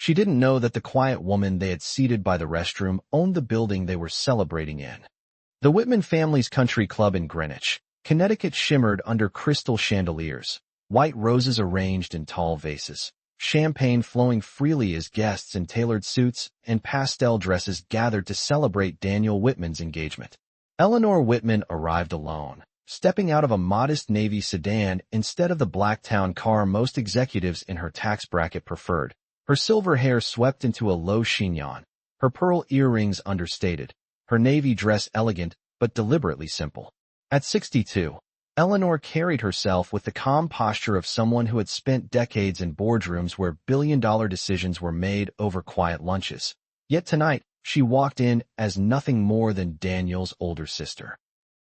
She didn't know that the quiet woman they had seated by the restroom owned the building they were celebrating in. The Whitman family's country club in Greenwich, Connecticut shimmered under crystal chandeliers, white roses arranged in tall vases, champagne flowing freely as guests in tailored suits and pastel dresses gathered to celebrate Daniel Whitman's engagement. Eleanor Whitman arrived alone, stepping out of a modest navy sedan instead of the Blacktown car most executives in her tax bracket preferred. Her silver hair swept into a low chignon, her pearl earrings understated, her navy dress elegant but deliberately simple. At 62, Eleanor carried herself with the calm posture of someone who had spent decades in boardrooms where billion-dollar decisions were made over quiet lunches. Yet tonight, she walked in as nothing more than Daniel's older sister.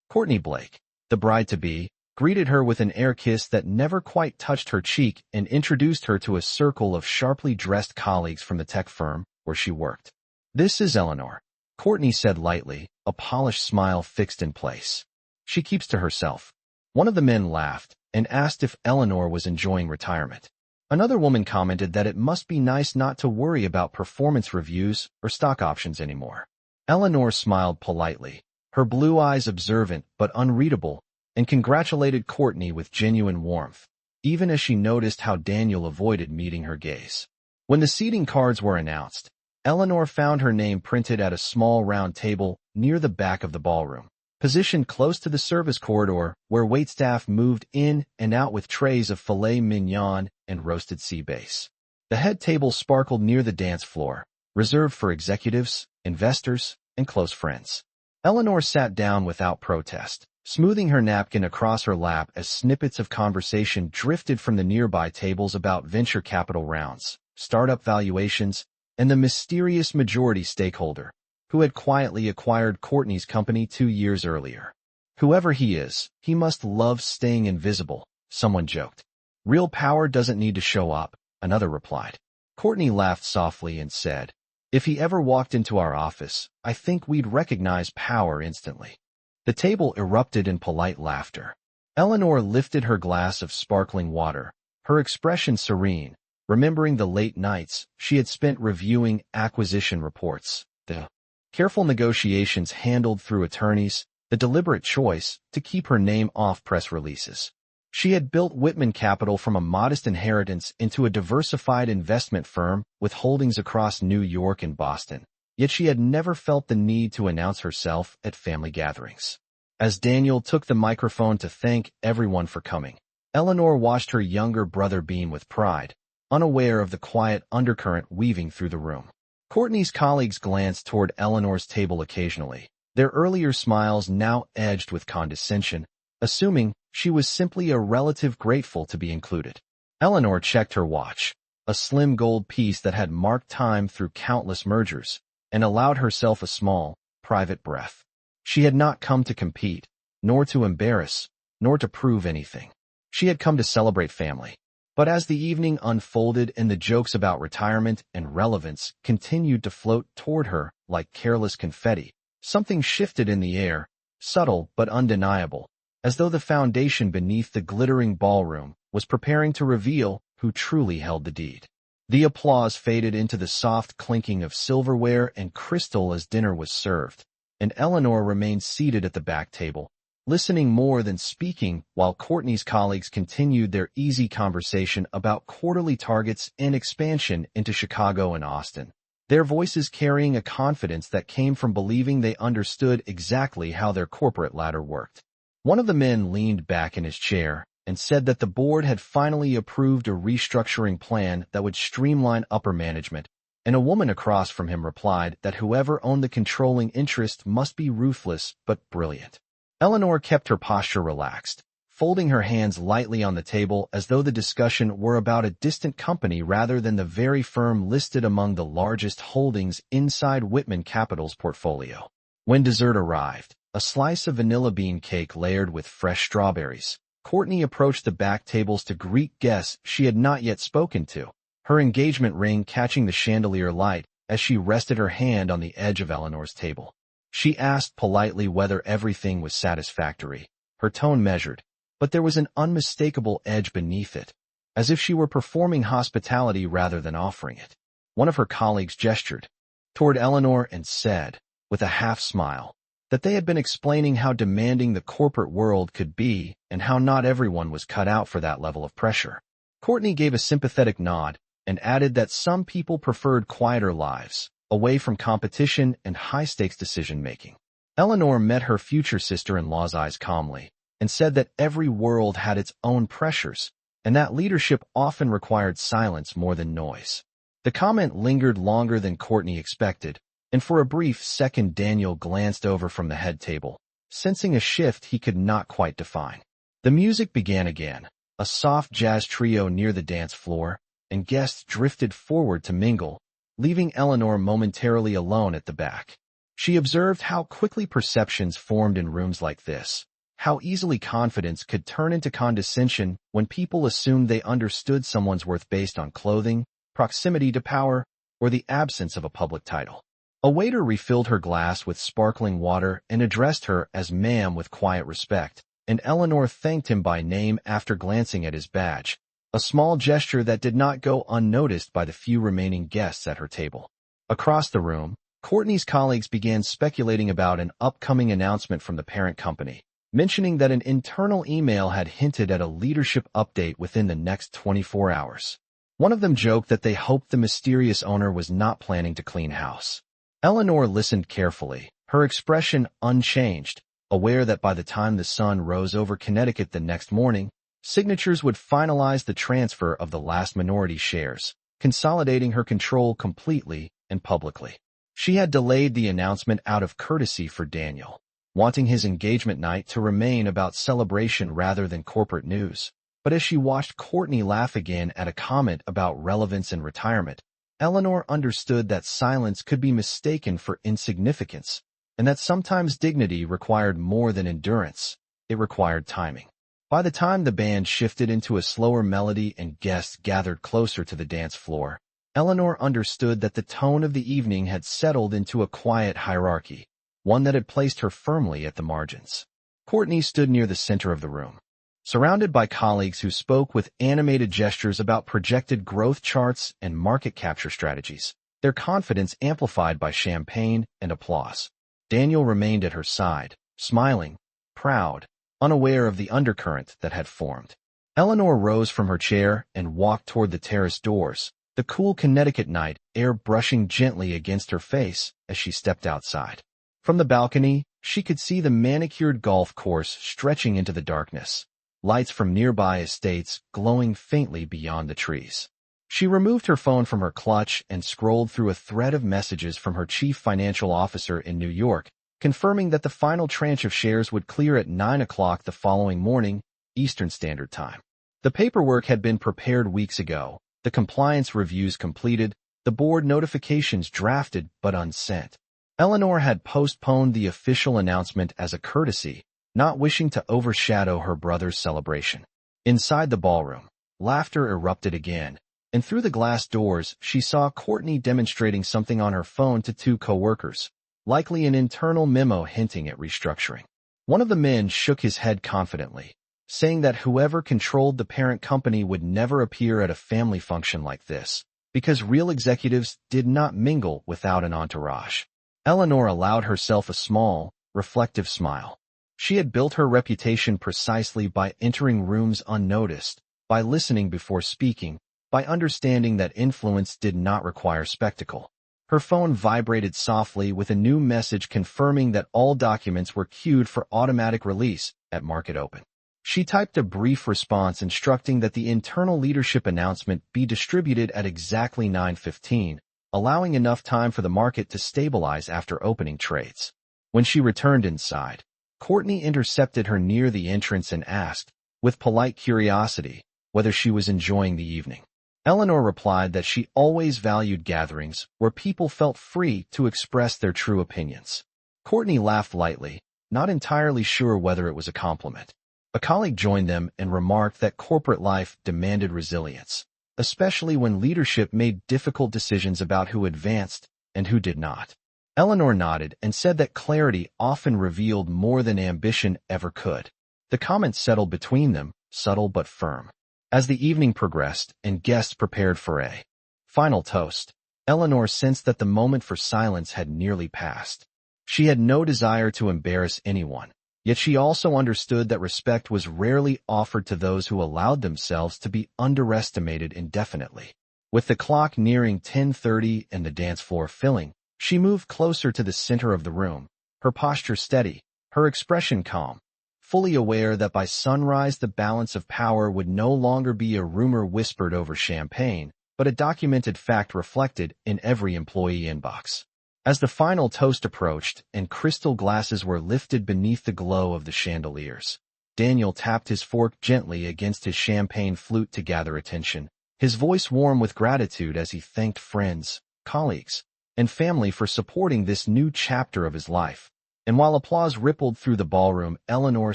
Courtney Blake, the bride-to-be, greeted her with an air kiss that never quite touched her cheek and introduced her to a circle of sharply dressed colleagues from the tech firm where she worked. "This is Eleanor," Courtney said lightly, a polished smile fixed in place. "She keeps to herself." One of the men laughed and asked if Eleanor was enjoying retirement. Another woman commented that it must be nice not to worry about performance reviews or stock options anymore. Eleanor smiled politely, her blue eyes observant but unreadable, and congratulated Courtney with genuine warmth, even as she noticed how Daniel avoided meeting her gaze. When the seating cards were announced, Eleanor found her name printed at a small round table near the back of the ballroom, positioned close to the service corridor where waitstaff moved in and out with trays of filet mignon and roasted sea bass. The head table sparkled near the dance floor, reserved for executives, investors, and close friends. Eleanor sat down without protest, smoothing her napkin across her lap as snippets of conversation drifted from the nearby tables about venture capital rounds, startup valuations, and the mysterious majority stakeholder who had quietly acquired Courtney's company 2 years earlier. "Whoever he is, he must love staying invisible," someone joked. "Real power doesn't need to show up," another replied. Courtney laughed softly and said, "If he ever walked into our office, I think we'd recognize power instantly." The table erupted in polite laughter. Eleanor lifted her glass of sparkling water, her expression serene, remembering the late nights she had spent reviewing acquisition reports, the careful negotiations handled through attorneys, the deliberate choice to keep her name off press releases. She had built Whitman Capital from a modest inheritance into a diversified investment firm with holdings across New York and Boston, yet she had never felt the need to announce herself at family gatherings. As Daniel took the microphone to thank everyone for coming, Eleanor watched her younger brother beam with pride, unaware of the quiet undercurrent weaving through the room. Courtney's colleagues glanced toward Eleanor's table occasionally, their earlier smiles now edged with condescension, assuming she was simply a relative grateful to be included. Eleanor checked her watch, a slim gold piece that had marked time through countless mergers, and allowed herself a small, private breath. She had not come to compete, nor to embarrass, nor to prove anything. She had come to celebrate family. But as the evening unfolded and the jokes about retirement and relevance continued to float toward her like careless confetti, something shifted in the air, subtle but undeniable, as though the foundation beneath the glittering ballroom was preparing to reveal who truly held the deed. The applause faded into the soft clinking of silverware and crystal as dinner was served, and Eleanor remained seated at the back table, listening more than speaking while Courtney's colleagues continued their easy conversation about quarterly targets and expansion into Chicago and Austin, their voices carrying a confidence that came from believing they understood exactly how their corporate ladder worked. One of the men leaned back in his chair and said that the board had finally approved a restructuring plan that would streamline upper management, and a woman across from him replied that whoever owned the controlling interest must be ruthless but brilliant. Eleanor kept her posture relaxed, folding her hands lightly on the table as though the discussion were about a distant company rather than the very firm listed among the largest holdings inside Whitman Capital's portfolio. When dessert arrived, a slice of vanilla bean cake layered with fresh strawberries, Courtney approached the back tables to greet guests she had not yet spoken to, her engagement ring catching the chandelier light as she rested her hand on the edge of Eleanor's table. She asked politely whether everything was satisfactory, her tone measured, but there was an unmistakable edge beneath it, as if she were performing hospitality rather than offering it. One of her colleagues gestured toward Eleanor and said, with a half-smile, that they had been explaining how demanding the corporate world could be and how not everyone was cut out for that level of pressure. Courtney gave a sympathetic nod and added that some people preferred quieter lives, away from competition and high-stakes decision-making. Eleanor met her future sister-in-law's eyes calmly and said that every world had its own pressures and that leadership often required silence more than noise. The comment lingered longer than Courtney expected, and for a brief second Daniel glanced over from the head table, sensing a shift he could not quite define. The music began again, a soft jazz trio near the dance floor, and guests drifted forward to mingle, leaving Eleanor momentarily alone at the back. She observed how quickly perceptions formed in rooms like this, how easily confidence could turn into condescension when people assumed they understood someone's worth based on clothing, proximity to power, or the absence of a public title. A waiter refilled her glass with sparkling water and addressed her as ma'am with quiet respect, and Eleanor thanked him by name after glancing at his badge, a small gesture that did not go unnoticed by the few remaining guests at her table. Across the room, Courtney's colleagues began speculating about an upcoming announcement from the parent company, mentioning that an internal email had hinted at a leadership update within the next 24 hours. One of them joked that they hoped the mysterious owner was not planning to clean house. Eleanor listened carefully, her expression unchanged, aware that by the time the sun rose over Connecticut the next morning, signatures would finalize the transfer of the last minority shares, consolidating her control completely and publicly. She had delayed the announcement out of courtesy for Daniel, wanting his engagement night to remain about celebration rather than corporate news. But as she watched Courtney laugh again at a comment about relevance and retirement, Eleanor understood that silence could be mistaken for insignificance, and that sometimes dignity required more than endurance. It required timing. By the time the band shifted into a slower melody and guests gathered closer to the dance floor, Eleanor understood that the tone of the evening had settled into a quiet hierarchy, one that had placed her firmly at the margins. Courtney stood near the center of the room, surrounded by colleagues who spoke with animated gestures about projected growth charts and market capture strategies, their confidence amplified by champagne and applause. Daniel remained at her side, smiling, proud, unaware of the undercurrent that had formed. Eleanor rose from her chair and walked toward the terrace doors, the cool Connecticut night air brushing gently against her face as she stepped outside. From the balcony, she could see the manicured golf course stretching into the darkness, lights from nearby estates glowing faintly beyond the trees. She removed her phone from her clutch and scrolled through a thread of messages from her chief financial officer in New York, confirming that the final tranche of shares would clear at 9 o'clock the following morning, Eastern Standard Time. The paperwork had been prepared weeks ago, the compliance reviews completed, the board notifications drafted but unsent. Eleanor had postponed the official announcement as a courtesy, not wishing to overshadow her brother's celebration. Inside the ballroom, laughter erupted again, and through the glass doors she saw Courtney demonstrating something on her phone to two coworkers, likely an internal memo hinting at restructuring. One of the men shook his head confidently, saying that whoever controlled the parent company would never appear at a family function like this, because real executives did not mingle without an entourage. Eleanor allowed herself a small, reflective smile. She had built her reputation precisely by entering rooms unnoticed, by listening before speaking, by understanding that influence did not require spectacle. Her phone vibrated softly with a new message confirming that all documents were queued for automatic release at market open. She typed a brief response instructing that the internal leadership announcement be distributed at exactly 9:15, allowing enough time for the market to stabilize after opening trades. When she returned inside, Courtney intercepted her near the entrance and asked, with polite curiosity, whether she was enjoying the evening. Eleanor replied that she always valued gatherings where people felt free to express their true opinions. Courtney laughed lightly, not entirely sure whether it was a compliment. A colleague joined them and remarked that corporate life demanded resilience, especially when leadership made difficult decisions about who advanced and who did not. Eleanor nodded and said that clarity often revealed more than ambition ever could. The comment settled between them, subtle but firm. As the evening progressed and guests prepared for a final toast, Eleanor sensed that the moment for silence had nearly passed. She had no desire to embarrass anyone, yet she also understood that respect was rarely offered to those who allowed themselves to be underestimated indefinitely. With the clock nearing 10:30 and the dance floor filling, she moved closer to the center of the room, her posture steady, her expression calm, fully aware that by sunrise the balance of power would no longer be a rumor whispered over champagne, but a documented fact reflected in every employee inbox. As the final toast approached and crystal glasses were lifted beneath the glow of the chandeliers, Daniel tapped his fork gently against his champagne flute to gather attention, his voice warm with gratitude as he thanked friends, colleagues, and family for supporting this new chapter of his life. And while applause rippled through the ballroom, Eleanor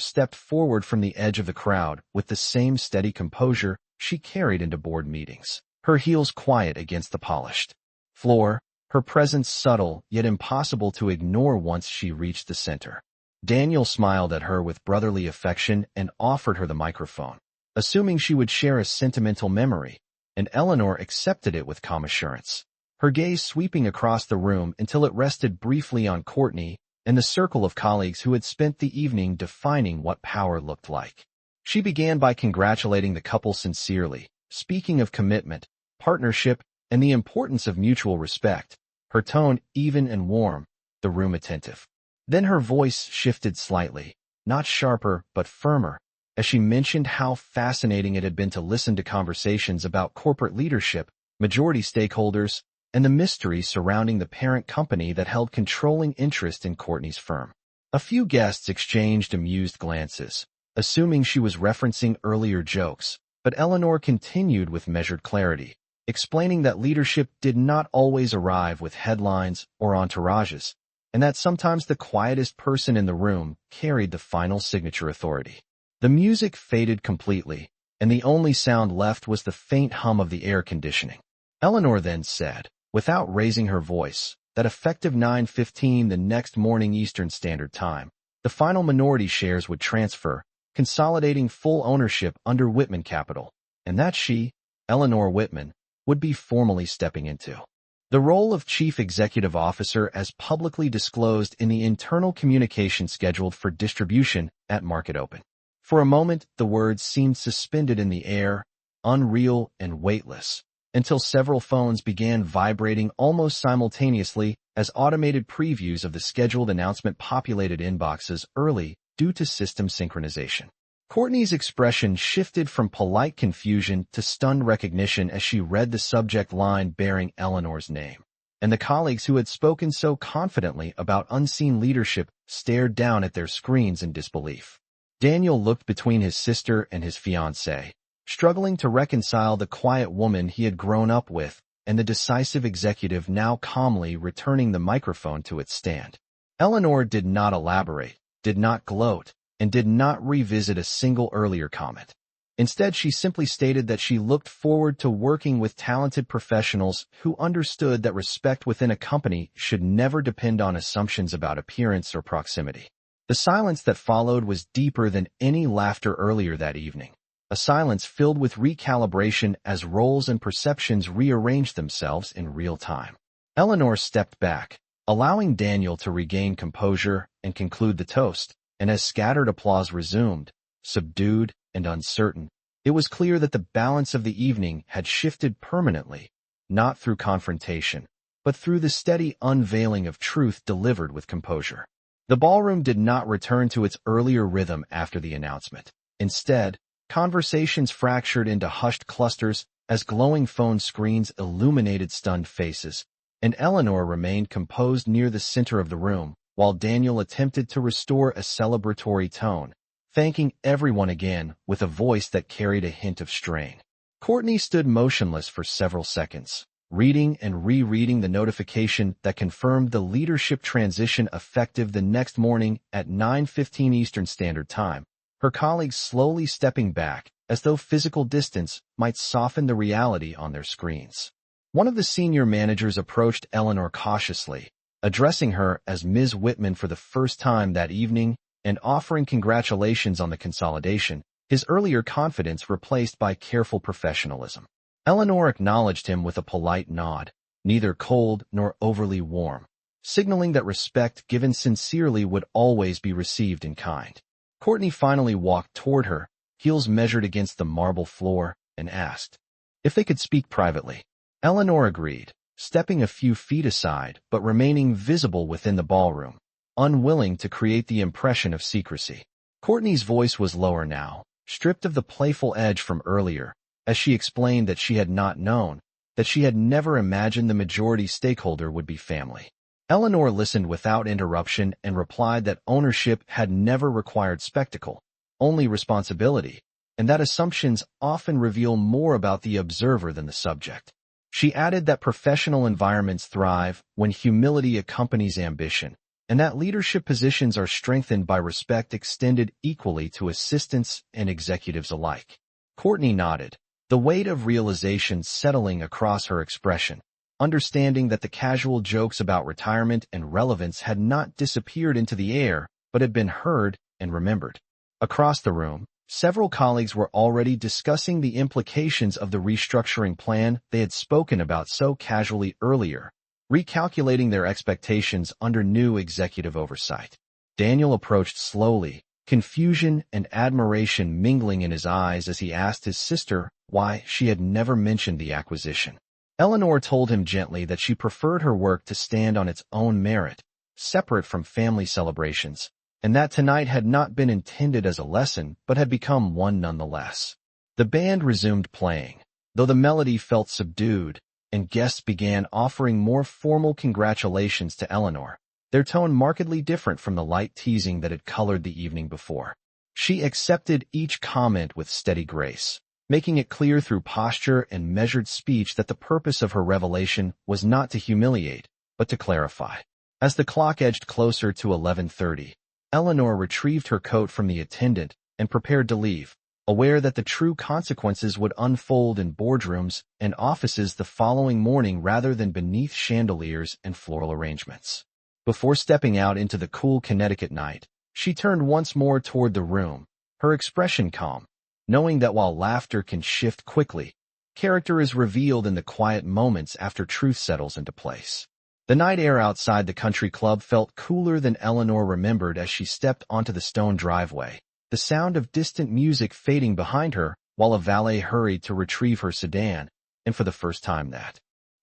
stepped forward from the edge of the crowd with the same steady composure she carried into board meetings, her heels quiet against the polished floor, her presence subtle yet impossible to ignore once she reached the center. Daniel smiled at her with brotherly affection and offered her the microphone, assuming she would share a sentimental memory, and Eleanor accepted it with calm assurance, her gaze sweeping across the room until it rested briefly on Courtney and the circle of colleagues who had spent the evening defining what power looked like. She began by congratulating the couple sincerely, speaking of commitment, partnership, and the importance of mutual respect, her tone even and warm, the room attentive. Then her voice shifted slightly, not sharper but firmer, as she mentioned how fascinating it had been to listen to conversations about corporate leadership, majority stakeholders, and the mystery surrounding the parent company that held controlling interest in Courtney's firm. A few guests exchanged amused glances, assuming she was referencing earlier jokes, but Eleanor continued with measured clarity, explaining that leadership did not always arrive with headlines or entourages, and that sometimes the quietest person in the room carried the final signature authority. The music faded completely, and the only sound left was the faint hum of the air conditioning. Eleanor then said, without raising her voice, that effective 9:15 the next morning Eastern Standard Time, the final minority shares would transfer, consolidating full ownership under Whitman Capital, and that she, Eleanor Whitman, would be formally stepping into the role of Chief Executive Officer as publicly disclosed in the internal communication scheduled for distribution at market open. For a moment, the words seemed suspended in the air, unreal and weightless, until several phones began vibrating almost simultaneously as automated previews of the scheduled announcement populated inboxes early due to system synchronization. Courtney's expression shifted from polite confusion to stunned recognition as she read the subject line bearing Eleanor's name, and the colleagues who had spoken so confidently about unseen leadership stared down at their screens in disbelief. Daniel looked between his sister and his fiancée, struggling to reconcile the quiet woman he had grown up with and the decisive executive now calmly returning the microphone to its stand. Eleanor did not elaborate, did not gloat, and did not revisit a single earlier comment. Instead, she simply stated that she looked forward to working with talented professionals who understood that respect within a company should never depend on assumptions about appearance or proximity. The silence that followed was deeper than any laughter earlier that evening, a silence filled with recalibration as roles and perceptions rearranged themselves in real time. Eleanor stepped back, allowing Daniel to regain composure and conclude the toast, and as scattered applause resumed, subdued and uncertain, it was clear that the balance of the evening had shifted permanently, not through confrontation, but through the steady unveiling of truth delivered with composure. The ballroom did not return to its earlier rhythm after the announcement. Instead, conversations fractured into hushed clusters as glowing phone screens illuminated stunned faces, and Eleanor remained composed near the center of the room, while Daniel attempted to restore a celebratory tone, thanking everyone again with a voice that carried a hint of strain. Courtney stood motionless for several seconds, reading and rereading the notification that confirmed the leadership transition effective the next morning at 9:15 Eastern Standard Time, her colleagues slowly stepping back as though physical distance might soften the reality on their screens. One of the senior managers approached Eleanor cautiously, addressing her as Ms. Whitman for the first time that evening and offering congratulations on the consolidation, his earlier confidence replaced by careful professionalism. Eleanor acknowledged him with a polite nod, neither cold nor overly warm, signaling that respect given sincerely would always be received in kind. Courtney finally walked toward her, heels measured against the marble floor, and asked if they could speak privately. Eleanor agreed, stepping a few feet aside but remaining visible within the ballroom, unwilling to create the impression of secrecy. Courtney's voice was lower now, stripped of the playful edge from earlier, as she explained that she had not known, that she had never imagined the majority stakeholder would be family. Eleanor listened without interruption and replied that ownership had never required spectacle, only responsibility, and that assumptions often reveal more about the observer than the subject. She added that professional environments thrive when humility accompanies ambition, and that leadership positions are strengthened by respect extended equally to assistants and executives alike. Courtney nodded, the weight of realization settling across her expression, understanding that the casual jokes about retirement and relevance had not disappeared into the air, but had been heard and remembered. Across the room, several colleagues were already discussing the implications of the restructuring plan they had spoken about so casually earlier, recalculating their expectations under new executive oversight. Daniel approached slowly, confusion and admiration mingling in his eyes as he asked his sister why she had never mentioned the acquisition. Eleanor told him gently that she preferred her work to stand on its own merit, separate from family celebrations, and that tonight had not been intended as a lesson but had become one nonetheless. The band resumed playing, though the melody felt subdued, and guests began offering more formal congratulations to Eleanor, their tone markedly different from the light teasing that had colored the evening before. She accepted each comment with steady grace, making it clear through posture and measured speech that the purpose of her revelation was not to humiliate, but to clarify. As the clock edged closer to 11:30, Eleanor retrieved her coat from the attendant and prepared to leave, aware that the true consequences would unfold in boardrooms and offices the following morning rather than beneath chandeliers and floral arrangements. Before stepping out into the cool Connecticut night, she turned once more toward the room, her expression calm, knowing that while laughter can shift quickly, character is revealed in the quiet moments after truth settles into place. The night air outside the country club felt cooler than Eleanor remembered as she stepped onto the stone driveway, the sound of distant music fading behind her while a valet hurried to retrieve her sedan, and for the first time that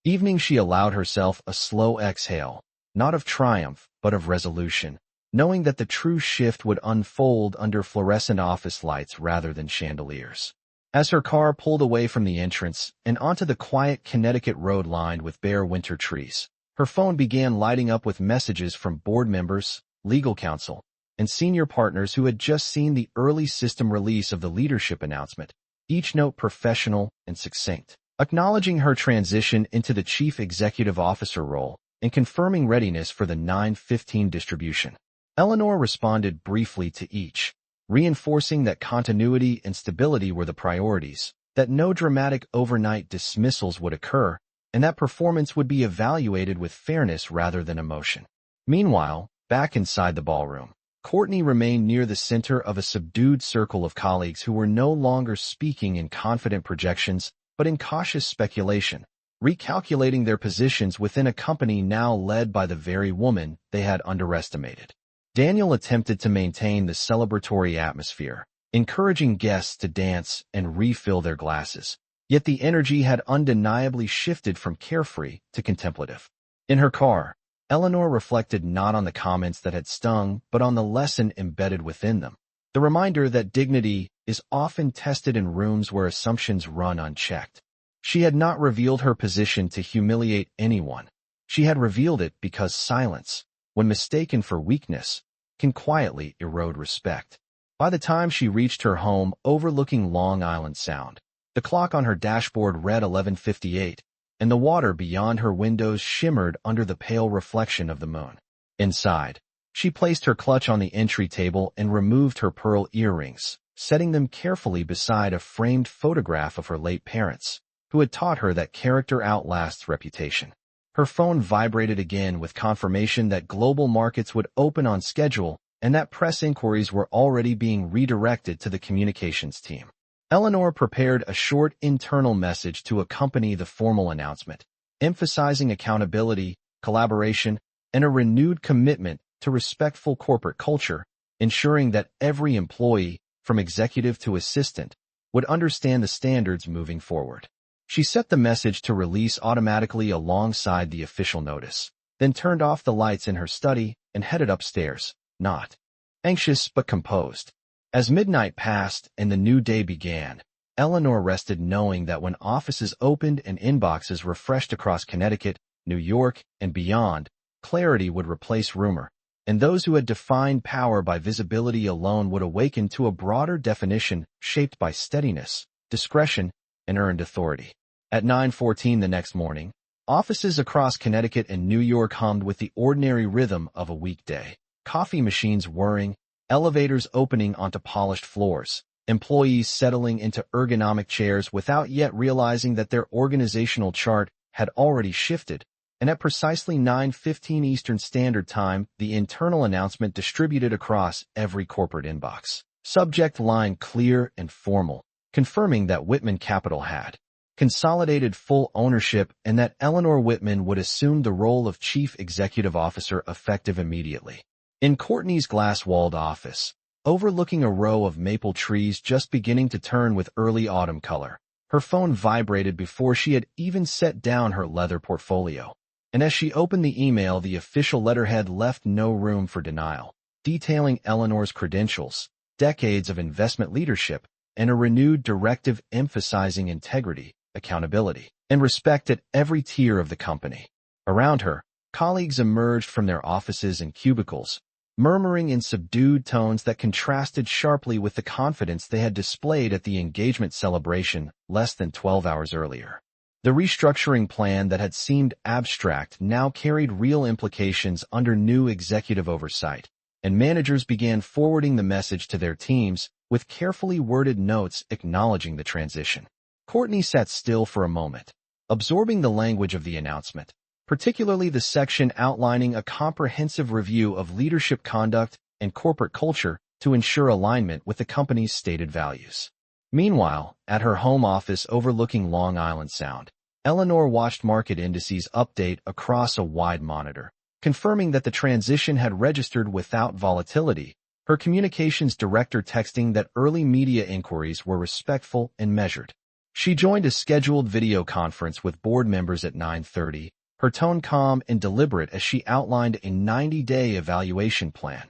evening she allowed herself a slow exhale, not of triumph but of resolution, knowing that the true shift would unfold under fluorescent office lights rather than chandeliers. As her car pulled away from the entrance and onto the quiet Connecticut road lined with bare winter trees, her phone began lighting up with messages from board members, legal counsel, and senior partners who had just seen the early system release of the leadership announcement, each note professional and succinct, acknowledging her transition into the chief executive officer role and confirming readiness for the 9/15 distribution. Eleanor responded briefly to each, reinforcing that continuity and stability were the priorities, that no dramatic overnight dismissals would occur, and that performance would be evaluated with fairness rather than emotion. Meanwhile, back inside the ballroom, Courtney remained near the center of a subdued circle of colleagues who were no longer speaking in confident projections, but in cautious speculation, recalculating their positions within a company now led by the very woman they had underestimated. Daniel attempted to maintain the celebratory atmosphere, encouraging guests to dance and refill their glasses, yet the energy had undeniably shifted from carefree to contemplative. In her car, Eleanor reflected not on the comments that had stung, but on the lesson embedded within them, the reminder that dignity is often tested in rooms where assumptions run unchecked. She had not revealed her position to humiliate anyone. She had revealed it because silence, when mistaken for weakness, can quietly erode respect. By the time she reached her home overlooking Long Island Sound, the clock on her dashboard read 11:58, and the water beyond her windows shimmered under the pale reflection of the moon. Inside, she placed her clutch on the entry table and removed her pearl earrings, setting them carefully beside a framed photograph of her late parents, who had taught her that character outlasts reputation. Her phone vibrated again with confirmation that global markets would open on schedule and that press inquiries were already being redirected to the communications team. Eleanor prepared a short internal message to accompany the formal announcement, emphasizing accountability, collaboration, and a renewed commitment to respectful corporate culture, ensuring that every employee, from executive to assistant, would understand the standards moving forward. She set the message to release automatically alongside the official notice, then turned off the lights in her study and headed upstairs, not anxious but composed. As midnight passed and the new day began, Eleanor rested knowing that when offices opened and inboxes refreshed across Connecticut, New York, and beyond, clarity would replace rumor, and those who had defined power by visibility alone would awaken to a broader definition shaped by steadiness, discretion, and earned authority. At 9:14 the next morning, offices across Connecticut and New York hummed with the ordinary rhythm of a weekday. Coffee machines whirring, elevators opening onto polished floors, employees settling into ergonomic chairs without yet realizing that their organizational chart had already shifted, and at precisely 9:15 Eastern Standard Time, the internal announcement distributed across every corporate inbox. Subject line clear and formal, confirming that Whitman Capital had consolidated full ownership and that Eleanor Whitman would assume the role of Chief Executive Officer effective immediately. In Courtney's glass-walled office, overlooking a row of maple trees just beginning to turn with early autumn color, her phone vibrated before she had even set down her leather portfolio. And as she opened the email, the official letterhead left no room for denial, detailing Eleanor's credentials, decades of investment leadership, and a renewed directive emphasizing integrity, accountability, and respect at every tier of the company. Around her, colleagues emerged from their offices and cubicles, murmuring in subdued tones that contrasted sharply with the confidence they had displayed at the engagement celebration less than 12 hours earlier. The restructuring plan that had seemed abstract now carried real implications under new executive oversight, and managers began forwarding the message to their teams with carefully worded notes acknowledging the transition. Courtney sat still for a moment, absorbing the language of the announcement, particularly the section outlining a comprehensive review of leadership conduct and corporate culture to ensure alignment with the company's stated values. Meanwhile, at her home office overlooking Long Island Sound, Eleanor watched market indices update across a wide monitor, confirming that the transition had registered without volatility, her communications director texting that early media inquiries were respectful and measured. She joined a scheduled video conference with board members at 9:30, her tone calm and deliberate as she outlined a 90-day evaluation plan,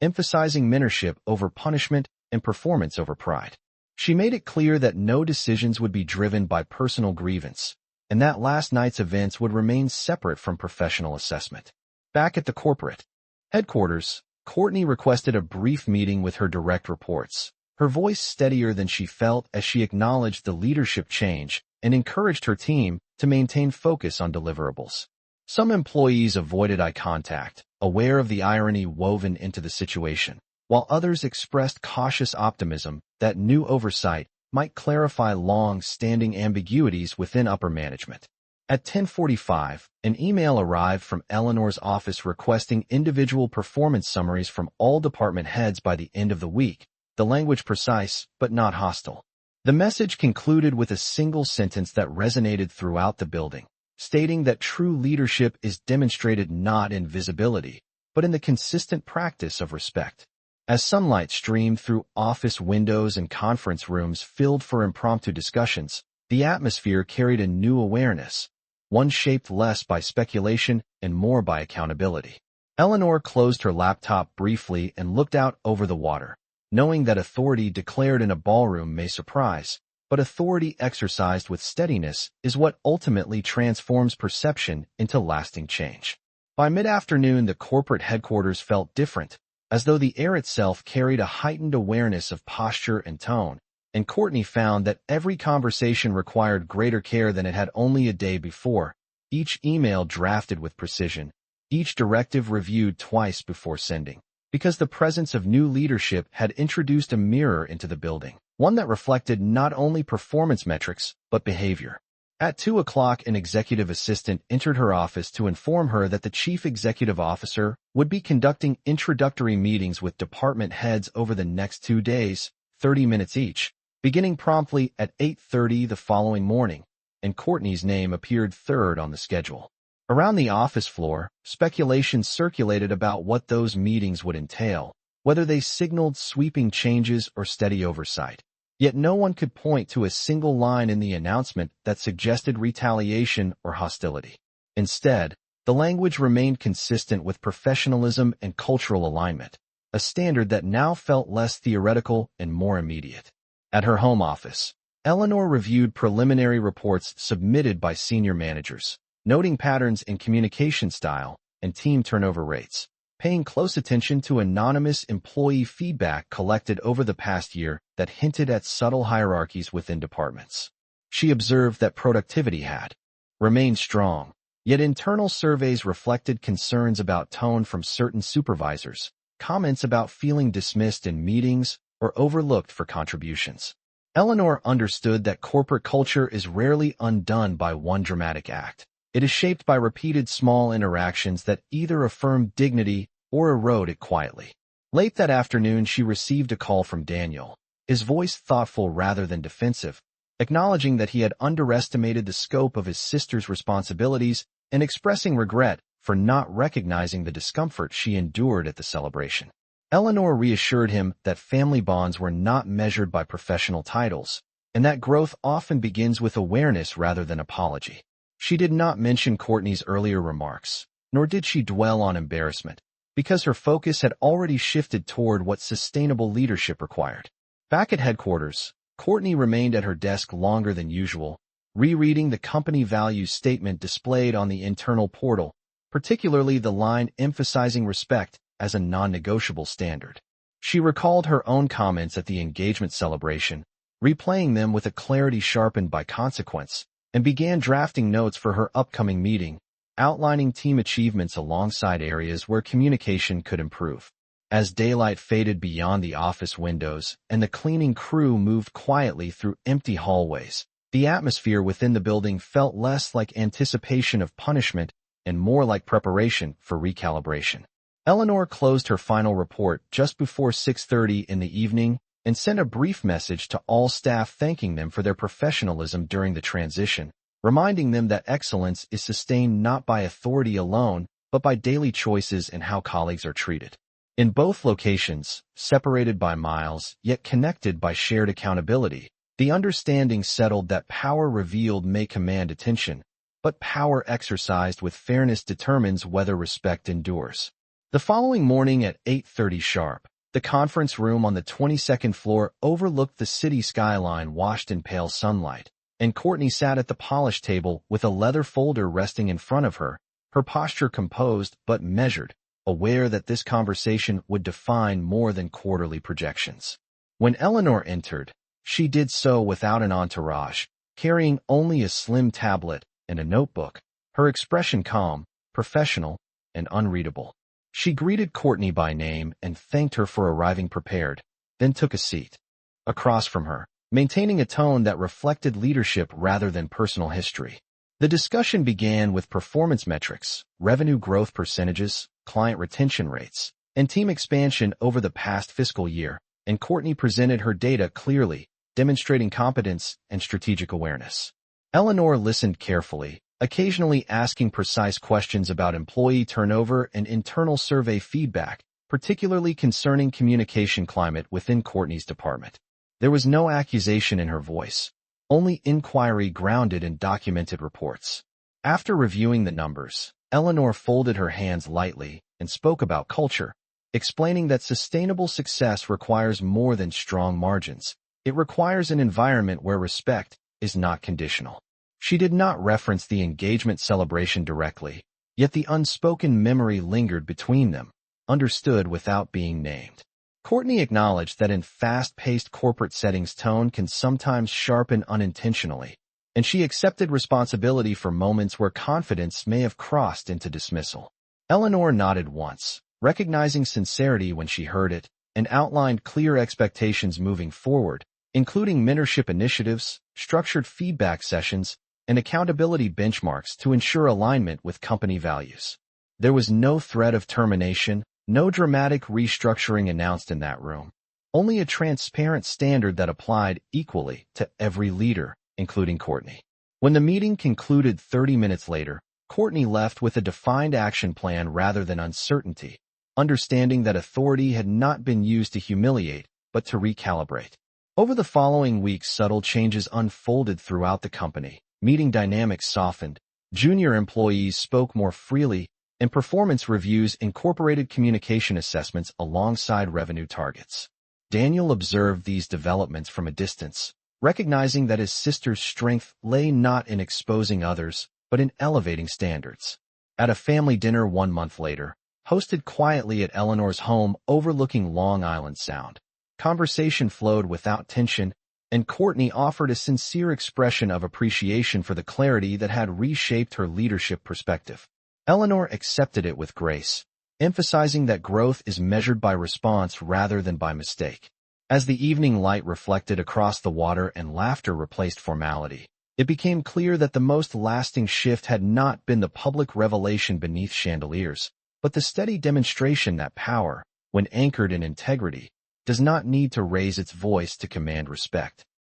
emphasizing mentorship over punishment and performance over pride. She made it clear that no decisions would be driven by personal grievance, and that last night's events would remain separate from professional assessment. Back at the corporate headquarters, Courtney requested a brief meeting with her direct reports, her voice steadier than she felt as she acknowledged the leadership change and encouraged her team to maintain focus on deliverables. Some employees avoided eye contact, aware of the irony woven into the situation, while others expressed cautious optimism that new oversight might clarify long-standing ambiguities within upper management. At 10:45, an email arrived from Eleanor's office requesting individual performance summaries from all department heads by the end of the week, the language precise but not hostile. The message concluded with a single sentence that resonated throughout the building, stating that true leadership is demonstrated not in visibility, but in the consistent practice of respect. As sunlight streamed through office windows and conference rooms filled for impromptu discussions, the atmosphere carried a new awareness, one shaped less by speculation and more by accountability. Eleanor closed her laptop briefly and looked out over the water, knowing that authority declared in a ballroom may surprise, but authority exercised with steadiness is what ultimately transforms perception into lasting change. By mid-afternoon, the corporate headquarters felt different, as though the air itself carried a heightened awareness of posture and tone, and Courtney found that every conversation required greater care than it had only a day before, each email drafted with precision, each directive reviewed twice before sending, because the presence of new leadership had introduced a mirror into the building, one that reflected not only performance metrics, but behavior. At 2 o'clock, an executive assistant entered her office to inform her that the chief executive officer would be conducting introductory meetings with department heads over the next 2 days, 30 minutes each, beginning promptly at 8:30 the following morning. and Courtney's name appeared third on the schedule. Around the office floor, speculation circulated about what those meetings would entail, whether they signaled sweeping changes or steady oversight. Yet no one could point to a single line in the announcement that suggested retaliation or hostility. Instead, the language remained consistent with professionalism and cultural alignment, a standard that now felt less theoretical and more immediate. At her home office, Eleanor reviewed preliminary reports submitted by senior managers, noting patterns in communication style and team turnover rates, paying close attention to anonymous employee feedback collected over the past year that hinted at subtle hierarchies within departments. She observed that productivity had remained strong, yet internal surveys reflected concerns about tone from certain supervisors, comments about feeling dismissed in meetings or overlooked for contributions. Eleanor understood that corporate culture is rarely undone by one dramatic act. It is shaped by repeated small interactions that either affirm dignity or erode it quietly. Late that afternoon, she received a call from Daniel, his voice thoughtful rather than defensive, acknowledging that he had underestimated the scope of his sister's responsibilities and expressing regret for not recognizing the discomfort she endured at the celebration. Eleanor reassured him that family bonds were not measured by professional titles, and that growth often begins with awareness rather than apology. She did not mention Courtney's earlier remarks, nor did she dwell on embarrassment, because her focus had already shifted toward what sustainable leadership required. Back at headquarters, Courtney remained at her desk longer than usual, rereading the company values statement displayed on the internal portal, particularly the line emphasizing respect as a non-negotiable standard. She recalled her own comments at the engagement celebration, replaying them with a clarity sharpened by consequence, and began drafting notes for her upcoming meeting, outlining team achievements alongside areas where communication could improve. As daylight faded beyond the office windows and the cleaning crew moved quietly through empty hallways, the atmosphere within the building felt less like anticipation of punishment and more like preparation for recalibration. Eleanor closed her final report just before 6:30 in the evening and sent a brief message to all staff thanking them for their professionalism during the transition, reminding them that excellence is sustained not by authority alone, but by daily choices in how colleagues are treated. In both locations, separated by miles, yet connected by shared accountability, the understanding settled that power revealed may command attention, but power exercised with fairness determines whether respect endures. The following morning at 8:30 sharp, the conference room on the 22nd floor overlooked the city skyline washed in pale sunlight, and Courtney sat at the polished table with a leather folder resting in front of her, her posture composed but measured, aware that this conversation would define more than quarterly projections. When Eleanor entered, she did so without an entourage, carrying only a slim tablet and a notebook, her expression calm, professional, and unreadable. She greeted Courtney by name and thanked her for arriving prepared, then took a seat across from her, maintaining a tone that reflected leadership rather than personal history. The discussion began with performance metrics, revenue growth percentages, client retention rates, and team expansion over the past fiscal year, and Courtney presented her data clearly, demonstrating competence and strategic awareness. Eleanor listened carefully, occasionally asking precise questions about employee turnover and internal survey feedback, particularly concerning communication climate within Courtney's department. There was no accusation in her voice, only inquiry grounded in documented reports. After reviewing the numbers, Eleanor folded her hands lightly and spoke about culture, explaining that sustainable success requires more than strong margins. It requires an environment where respect is not conditional. She did not reference the engagement celebration directly, yet the unspoken memory lingered between them, understood without being named. Courtney acknowledged that in fast-paced corporate settings tone can sometimes sharpen unintentionally, and she accepted responsibility for moments where confidence may have crossed into dismissal. Eleanor nodded once, recognizing sincerity when she heard it, and outlined clear expectations moving forward, including mentorship initiatives, structured feedback sessions, and accountability benchmarks to ensure alignment with company values. There was no threat of termination, no dramatic restructuring announced in that room, only a transparent standard that applied equally to every leader, including Courtney. When the meeting concluded 30 minutes later, Courtney left with a defined action plan rather than uncertainty, understanding that authority had not been used to humiliate, but to recalibrate. Over the following weeks, subtle changes unfolded throughout the company. Meeting dynamics softened, junior employees spoke more freely, and performance reviews incorporated communication assessments alongside revenue targets. Daniel observed these developments from a distance, recognizing that his sister's strength lay not in exposing others, but in elevating standards. At a family dinner 1 month later, hosted quietly at Eleanor's home overlooking Long Island Sound, conversation flowed without tension, and Courtney offered a sincere expression of appreciation for the clarity that had reshaped her leadership perspective. Eleanor accepted it with grace, emphasizing that growth is measured by response rather than by mistake. As the evening light reflected across the water and laughter replaced formality, it became clear that the most lasting shift had not been the public revelation beneath chandeliers, but the steady demonstration that power, when anchored in integrity, does not need to raise its voice to command respect.